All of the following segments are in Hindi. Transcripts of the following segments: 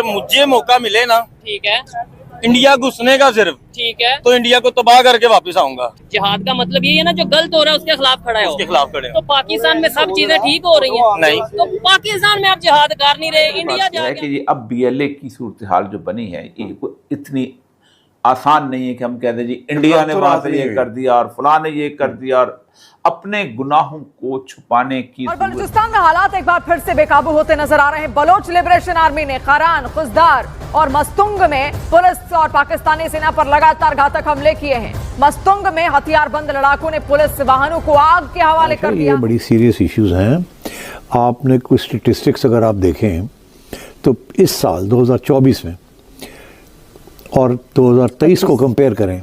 मुझे मौका मिले ना, ठीक है, इंडिया घुसने का सिर्फ, ठीक है, तो इंडिया को तबाह करके वापस आऊंगा। जिहाद का मतलब ये है ना, जो गलत हो रहा है उसके खिलाफ खड़ा है, उसके खिलाफ खड़े तो पाकिस्तान में सब चीजें ठीक हो रही हैं? नहीं, तो पाकिस्तान में आप जिहाद कर नहीं रहे, इंडिया बात यह है कि ये अब BLA की सूरत हाल जो बनी है ये इतनी आसान नहीं है कि हम कह दें जी इंडिया ने वहां से ये कर दिया और फलां ने ये कर दिया और अपने गुनाहों को छुपाने की। और बलूचिस्तान में हालात एक बार फिर से बेकाबू होते नजर आ रहे हैं। बलोच लिबरेशन आर्मी ने खारान, खुजदार और मस्तुंग में पुलिस और पाकिस्तानी सेना पर लगातार घातक हमले किए हैं। मस्तुंग में हथियारबंद लड़ाकों ने पुलिस वाहनों को आग के हवाले कर दिया। ये बड़ी सीरियस इश्यूज हैं। आपने कुछ स्टेटिस्टिक्स अगर आप देखें तो इस साल 2024 में और 2023 को कंपेयर करें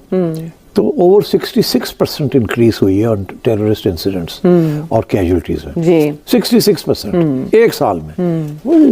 तो ओवर 66% इंक्रीज हुई है ऑन टेररिस्ट इंसिडेंट्स और कैजुअलिटीज में जी 66% एक साल में,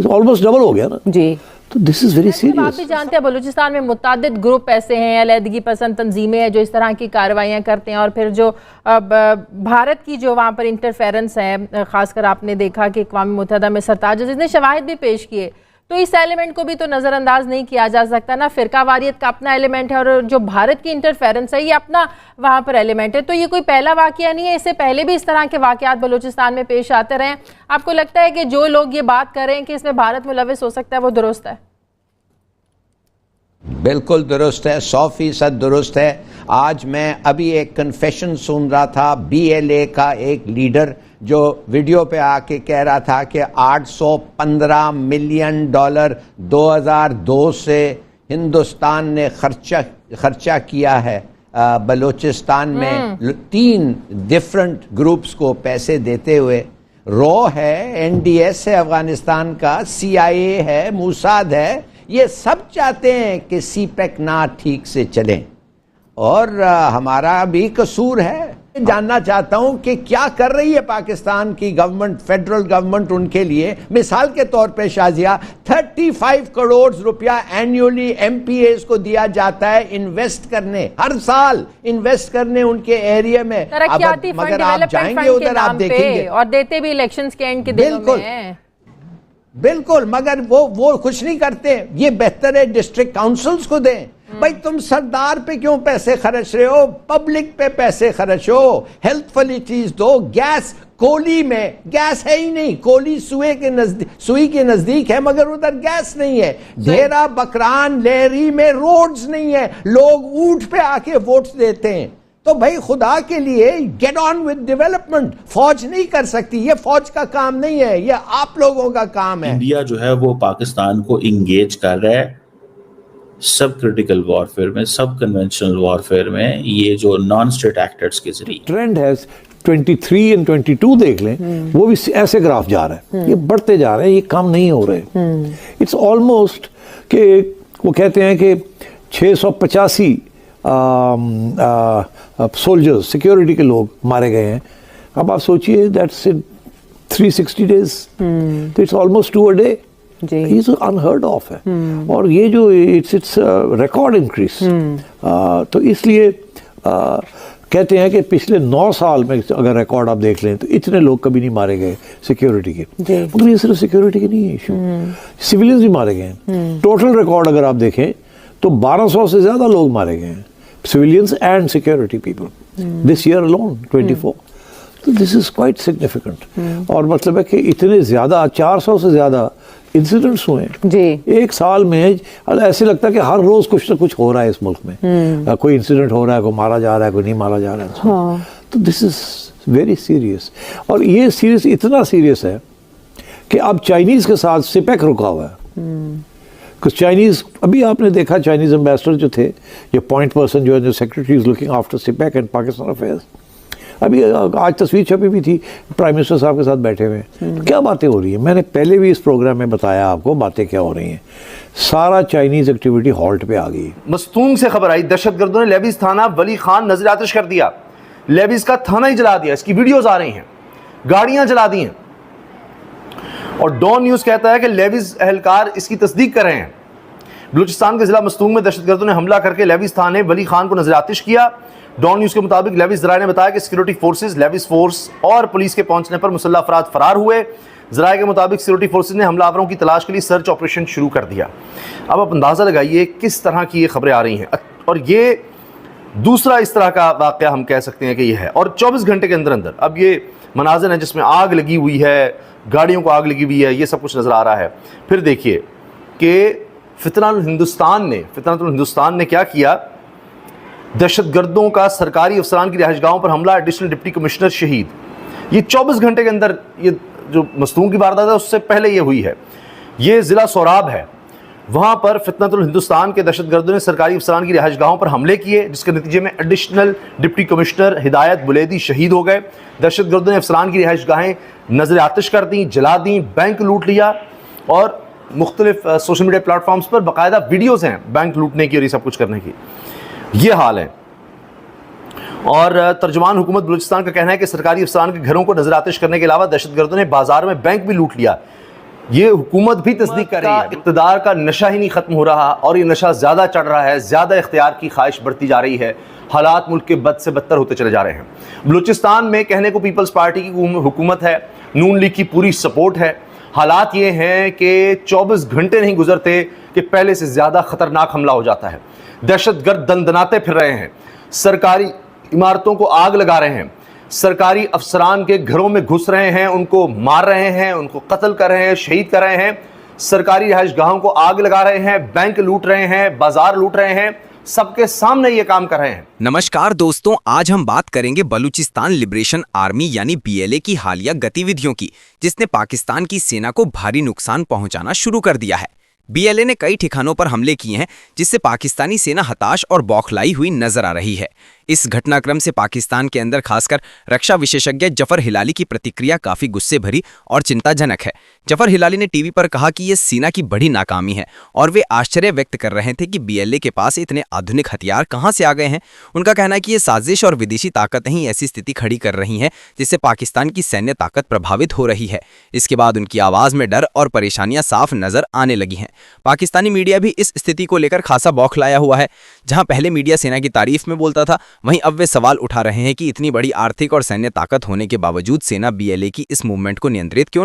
ऑलमोस्ट डबल हो गया ना जी। तो दिस इज वेरी सीरियस। आप भी जानते हैं बलूचिस्तान में मुतादिद ग्रुप ऐसे हैं, अलहदगी पसंद तंजीमें हैं जो इस तरह की कार्रवाइयाँ करते हैं, और फिर जो भारत की जो वहाँ पर इंटरफेरेंस है, खासकर आपने देखा कि अक़वाम मुत्तहिदा में सरताज अज़ीज़ ने शवाहिद भी पेश किए, तो इस एलिमेंट को भी तो नज़रअंदाज नहीं किया जा सकता ना। फ़िरका वारियत का अपना एलिमेंट है और जो भारत की इंटरफेरेंस है ये अपना वहाँ पर एलिमेंट है। तो ये कोई पहला वाक़या नहीं है, इससे पहले भी इस तरह के वाक़यात बलूचिस्तान में पेश आते रहे। आपको लगता है कि जो लोग ये बात कर रहे हैं कि इसमें भारत मुलविस हो सकता है वो दुरुस्त है? बिल्कुल दुरुस्त है, 100% दुरुस्त है। आज मैं अभी एक कन्फेशन सुन रहा था, BLA का एक लीडर जो वीडियो पे आके कह रहा था कि $815 मिलियन 2002 से हिंदुस्तान ने खर्चा किया है बलूचिस्तान में 3 डिफरेंट ग्रुप्स को पैसे देते हुए। रॉ है, NDS है अफगानिस्तान का, CIA है, मूसाद है, ये सब चाहते हैं कि CPEC ना ठीक से चलें और हमारा भी कसूर है। जानना चाहता हूं कि क्या कर रही है पाकिस्तान की गवर्नमेंट, फेडरल गवर्नमेंट उनके लिए। मिसाल के तौर पे शाजिया 35 करोड़ रुपया एनुअली MPAs को दिया जाता है इन्वेस्ट करने, हर साल इन्वेस्ट करने उनके एरिया में। मगर आप जाएंगे उधर आप देखेंगे, और देते भी इलेक्शंस के एंड के दिनों में। बिल्कुल, मगर वो कुछ नहीं करते। ये बेहतर है डिस्ट्रिक्ट काउंसिल्स को दें। भाई तुम सरदार पे क्यों पैसे खर्च रहे हो, पब्लिक पे पैसे खर्च हो, हेल्थ वाली चीज दो। गैस, कोली में गैस है ही नहीं, कोली सुई के नजदीक है मगर उधर गैस नहीं है। ढेरा बकरान लेहरी में रोड्स नहीं है, लोग ऊंट पे आके वोट देते हैं। तो भाई खुदा के लिए गेट ऑन विद डेवलपमेंट। फौज नहीं कर सकती, ये फौज का काम नहीं है, ये आप लोगों का काम है। इंडिया जो है वो पाकिस्तान को इंगेज कर रहा है सब क्रिटिकल वॉरफेयर में, सब कन्वेंशनल वॉरफेयर में, ये जो नॉन स्टेट एक्टर्स के जरिए। ट्रेंड है 23 और 22 देख लें, वो भी ऐसे ग्राफ जा रहा है, ये बढ़ते जा रहे हैं, ये कम नहीं हो रहे। इट्स ऑलमोस्ट कि वो कहते हैं कि 685 सोल्जर्स, सिक्योरिटी के लोग मारे गए हैं। अब आप सोचिए दैट्स इन 360 डेज, तो इट्स ऑलमोस्ट 2 a day। ये तो अनहर्ड ऑफ है, और ये जो इट्स रिकॉर्ड इंक्रीज। तो इसलिए कहते हैं कि पिछले 9 साल में अगर रिकॉर्ड आप देख लें तो इतने लोग कभी नहीं मारे गए सिक्योरिटी के। मगर ये सिर्फ सिक्योरिटी के नहीं है इशू, सिविलियंस भी मारे गए हैं। टोटल रिकॉर्ड अगर आप देखें तो 1200 से ज्यादा लोग मारे गए हैं, civilians and security people, this year alone 24। तो दिस इज क्वाइट सिग्निफिकेंट। और मतलब है कि इतने ज्यादा 400 से ज्यादा इंसिडेंट्स हुए जी एक साल में। ऐसे लगता है कि हर रोज कुछ ना कुछ हो रहा है इस मुल्क में, कोई इंसिडेंट हो रहा है, कोई मारा जा रहा है, कोई नहीं मारा जा रहा है। तो दिस इज वेरी सीरियस, और ये सीरियस इतना सीरियस है कि अब चाइनीज के साथ CPEC रुका हुआ है। कुछ चाइनीज, अभी आपने देखा चाइनीज एम्बेसडर जो थे, ये पॉइंट पर्सन जो है, जो secretary is looking after CPEC and Pakistan affairs, अभी आज तस्वीर छपी भी थी प्राइम मिनिस्टर साहब के साथ बैठे हुए। तो क्या बातें हो रही है, मैंने पहले भी इस प्रोग्राम में बताया आपको बातें क्या हो रही हैं। सारा चाइनीज एक्टिविटी हॉल्ट पे आ गई। मस्तूंग से खबर आई, दहशतगर्दों ने लेविस थाना वली खान नजर आतिश कर दिया, लेविस का थाना ही जला दिया। इसकी वीडियोज आ रही हैं, गाड़ियां जला दी हैं, और डॉन न्यूज कहता है कि लेविस एहलकार इसकी तस्दीक कर रहे हैं। बलूचिस्तान के जिला मस्तूंग में दहशतगर्दों ने हमला करके लेविस थाने वली खान को नजर आतिश किया। डॉन न्यूज के मुताबिक लेविस जराये ने बताया कि सिक्योरिटी फोर्सेज, लेविस फोर्स और पुलिस के पहुंचने पर मुसल्लह अफराद फरार हुए। जराये के मुताबिक सिक्योरिटी फोर्सेज ने हमलावरों की तलाश के लिए सर्च ऑपरेशन शुरू कर दिया। अब आप अंदाज़ा लगाइए किस तरह की ये खबरें आ रही हैं, और ये दूसरा इस तरह का वाक़या हम कह सकते हैं कि ये है। और 24 घंटे के अंदर अंदर अब ये मनाज़िर हैं जिसमें आग लगी हुई है, गाड़ियों को आग लगी हुई है, ये सब कुछ नज़र आ रहा है। फिर देखिए कि फितनातुल हिंदुस्तान ने क्या किया, दहशतगर्दों का सरकारी अफसरान की रिहाइशगाहों पर हमला, एडिशनल डिप्टी कमिश्नर शहीद। ये 24 घंटे के अंदर, ये जो मस्तूम की वारदात है उससे पहले ये हुई है। ये ज़िला सोराब है, वहाँ पर फितनातुल हिंदुस्तान के दहशतगर्दों ने सरकारी अफसरान की रिहाइशगाहों पर हमले किए, जिसके नतीजे में एडिशनल डिप्टी कमिश्नर हिदायत बुलेदी शहीद हो गए। दहशतगर्दों ने अफसरान की रिहाइशगाहें नजर आतिश कर दी, जला दी, बैंक लूट लिया, और मुख्तलिफ सोशल मीडिया प्लेटफॉर्म्स पर बाकायदा वीडियोज़ हैं बैंक लूटने की और ये सब कुछ करने की। ये हाल है। और तर्जुमान हुकूमत बलूचिस्तान का कहना है कि सरकारी अफसरान के घरों को नजर आतिश करने के अलावा दहशतगर्दों ने बाजार में बैंक भी लूट लिया। ये हुकूमत भी तस्दीक कर रही है, इक़्तिदार का नशा ही नहीं खत्म हो रहा, और ये नशा ज़्यादा चढ़ रहा है, ज़्यादा इख्तियार की ख्वाहिश बढ़ती जा रही है, हालात मुल्क के बद से बदतर होते चले जा रहे हैं। बलूचिस्तान में कहने को पीपल्स पार्टी की हुकूमत है, नून लीग की पूरी सपोर्ट है। हालात ये हैं कि 24 घंटे नहीं गुजरते कि पहले से ज़्यादा ख़तरनाक हमला हो जाता है। दहशतगर्द दंदनाते फिर रहे हैं, सरकारी इमारतों को आग लगा रहे हैं, सरकारी अफसरान के घरों में घुस रहे हैं, उनको मार रहे हैं, उनको कत्ल कर रहे हैं, शहीद कर रहे हैं, सरकारी रिहाइशगाहों को आग लगा रहे हैं, बैंक लूट रहे हैं, बाजार लूट रहे हैं, सबके सामने ये काम कर रहे हैं। नमस्कार दोस्तों, आज हम बात करेंगे बलूचिस्तान लिबरेशन आर्मी यानी BLA की हालिया गतिविधियों की, जिसने पाकिस्तान की सेना को भारी नुकसान पहुंचाना शुरू कर दिया है। BLA ने कई ठिकानों पर हमले किए हैं, जिससे पाकिस्तानी सेना हताश और बौखलाई हुई नजर आ रही है। इस घटनाक्रम से पाकिस्तान के अंदर खासकर रक्षा विशेषज्ञ जफर हिलाली की प्रतिक्रिया काफी गुस्से भरी और चिंताजनक है। जफर हिलाली ने टीवी पर कहा कि यह सेना की बड़ी नाकामी है और वे आश्चर्य व्यक्त कर रहे थे कि BLA के पास इतने आधुनिक हथियार कहां से आ गए हैं। उनका कहना है कि ये साजिश और विदेशी ताकतें ही ऐसी स्थिति खड़ी कर रही हैं जिससे पाकिस्तान की सैन्य ताकत प्रभावित हो रही है। इसके बाद उनकी आवाज में डर और परेशानियां साफ नजर आने लगी हैं। पाकिस्तानी मीडिया भी इस स्थिति को लेकर खासा बौखलाया हुआ है। जहां पहले मीडिया सेना की तारीफ में बोलता था, वहीं अब वे सवाल उठा रहे हैं कि इतनी बड़ी आर्थिक और सैन्य ताकत होने के बावजूद सेना BLA की इस मूवमेंट को नियंत्रित क्यों